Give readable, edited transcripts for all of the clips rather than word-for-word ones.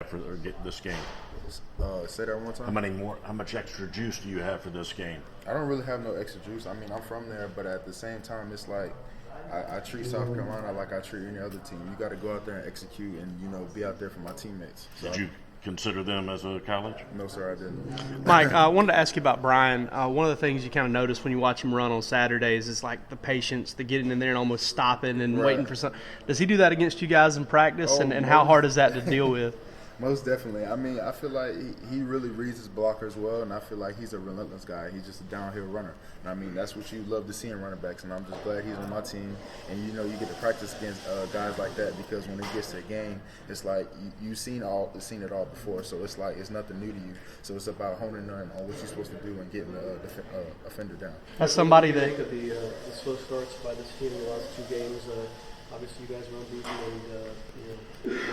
for this game? Say that one more time. How much extra juice do you have for this game? I don't really have no extra juice. I mean, I'm from there, but at the same time, it's like I treat South Carolina like I treat any other team. You got to go out there and execute and, be out there for my teammates. So Did you consider them as a college? No, sir, I didn't. Mike, I wanted to ask you about Brian. One of the things you kind of notice when you watch him run on Saturdays is like the patience, the getting in there and almost stopping and waiting for something. Does he do that against you guys in practice, and how hard is that to deal with? Most definitely. I mean, I feel like he really reads his blockers well, and I feel like he's a relentless guy. He's just a downhill runner. And I mean, that's what you love to see in running backs, and I'm just glad he's on my team. And, you get to practice against guys like that because when it gets to a game, it's like you've seen it all before. So it's like it's nothing new to you. So it's about honing in on what you're supposed to do and getting the offender down. As somebody that think of the slow starts by this team in the last two games. Obviously, you guys were unbeaten, and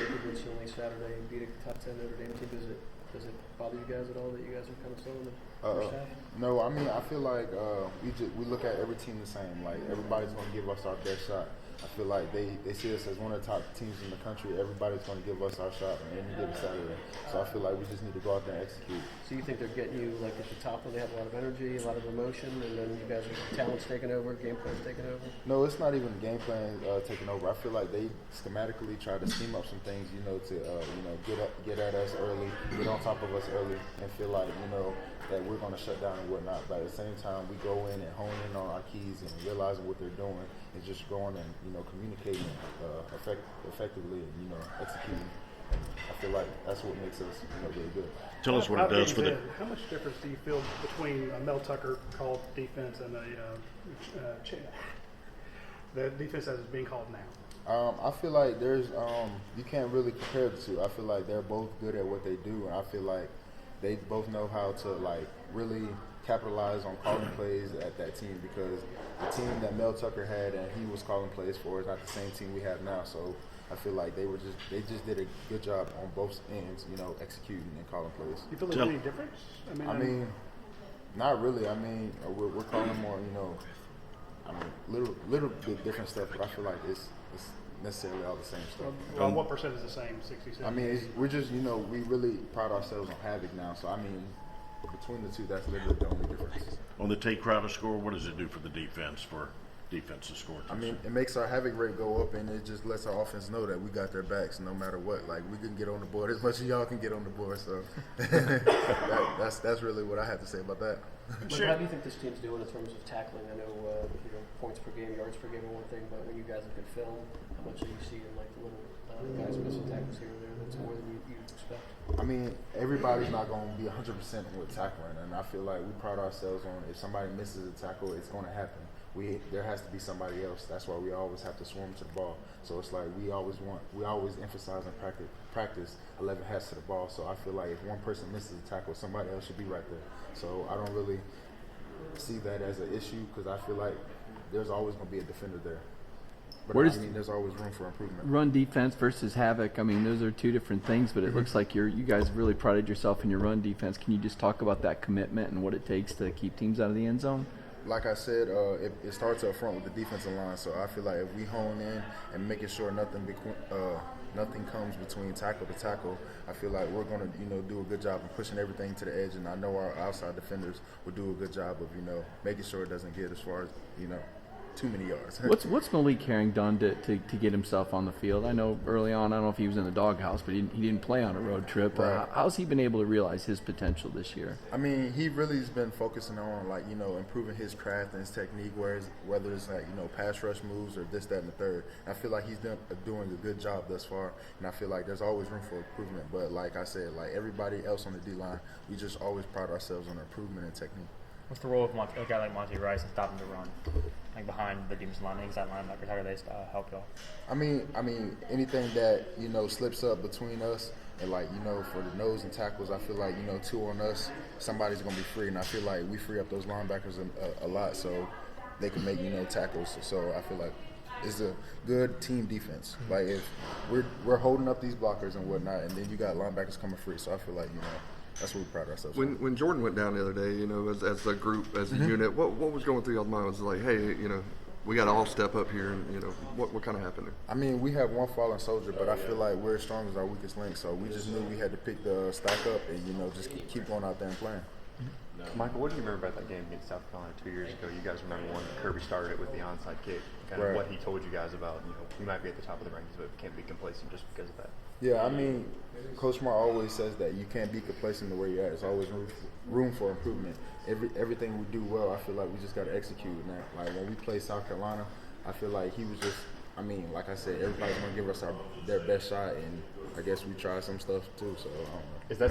only Saturday and beat a top 10 Notre Dame team. Does it bother you guys at all that you guys are kind of slow in the first half? No, I mean I feel like we look at every team the same. Like everybody's going to give us our best shot. I feel like they see us as one of the top teams in the country. Everybody's going to give us our shot on any given Saturday. So I feel like we just need to go out there and execute. So you think they're getting you like at the top where they have a lot of energy, a lot of emotion, and then you guys are talent's taking over, game plan's taking over? No, it's not even game plan taking over. I feel like they schematically try to scheme up some things, to get at us early, get on top of us early, and feel like that we're going to shut down and whatnot. But at the same time, we go in and hone in on our keys and realizing what they're doing and just going and communicating effectively and executing. I feel like that's what makes us really good. Tell us what it does for the. How much difference do you feel between a Mel Tucker called defense and the defense that is being called now? I feel like there's you can't really compare the two. I feel like they're both good at what they do, and I feel like they both know how to really capitalize on calling plays at that team, because the team that Mel Tucker had and he was calling plays for is not the same team we have now. So I feel like they just did a good job on both ends, executing and calling plays. You feel there's any difference? I mean, not really. I mean, we're calling more, little bit different stuff, but I feel like it's necessarily all the same stuff. Well, what percent is the same? 67. I mean, we're just we really pride ourselves on havoc now. So I mean, between the two, that's literally the only difference. On the Tate Crowder score, what does it do for the defense to score? I mean, it makes our havoc rate go up, and it just lets our offense know that we got their backs no matter what. Like, we can get on the board as much as y'all can get on the board. So that's really what I have to say about that. Sure. How do you think this team's doing in terms of tackling? I know points per game, yards per game are one thing, but when you guys have been filmed, how much are you seeing the little guys missing tackles here and there? That's more than you expect. I mean, everybody's not going to be 100% with tackling, and I feel like we pride ourselves on if somebody misses a tackle, it's going to happen. There has to be somebody else. That's why we always have to swarm to the ball. So it's like we always emphasize in practice 11 hats to the ball. So I feel like if one person misses a tackle, somebody else should be right there. So I don't really see that as an issue, because I feel like there's always going to be a defender there. But there's always room for improvement. Run defense versus havoc. I mean, those are two different things, but it looks like you guys really prided yourself in your run defense. Can you just talk about that commitment and what it takes to keep teams out of the end zone? Like I said, it starts up front with the defensive line. So I feel like if we hone in and making sure nothing comes between tackle to tackle, I feel like we're going to do a good job of pushing everything to the edge. And I know our outside defenders will do a good job of making sure it doesn't get as far as too many yards. What's Malik Herring done to get himself on the field? I know early on, I don't know if he was in the doghouse, but he didn't play on a road trip. Right. How's he been able to realize his potential this year? I mean, he really has been focusing on improving his craft and his technique, whether it's pass rush moves or this, that, and the third. I feel like he's doing a good job thus far, and I feel like there's always room for improvement. But like I said, like everybody else on the D-line, we just always pride ourselves on improvement and technique. What's the role of a guy like Monty Rice in stopping the run, behind the defensive line, inside linebackers? How do they help y'all? I mean, anything that slips up between us and for the nose and tackles, I feel like two on us, somebody's gonna be free, and I feel like we free up those linebackers a lot, so they can make tackles. So I feel like it's a good team defense. Like if we're holding up these blockers and whatnot, and then you got linebackers coming free, so I feel like that's what we pride ourselves on. When Jordan went down the other day, as a group, as a unit, what was going through y'all's mind? Was it like, hey, we got to all step up here, and what kind of happened there? I mean, we have one fallen soldier, but I feel like we're as strong as our weakest link. So we just knew we had to pick the stack up and just keep going out there and playing. Michael, what do you remember about that game against South Carolina 2 years ago? You guys remember when Kirby started it with the onside kick, kind of Right. what he told you guys about, we might be at the top of the rankings, but we can't be complacent just because of that. Yeah, I mean, Coach Smart always says that you can't be complacent the way you're at. There's always room for improvement. Everything we do well, I feel like we just got to execute. And that, like when we play South Carolina, I feel like he was just. I mean, like I said, everybody's gonna give us their best shot, and I guess we tried some stuff too. So I don't know. Is that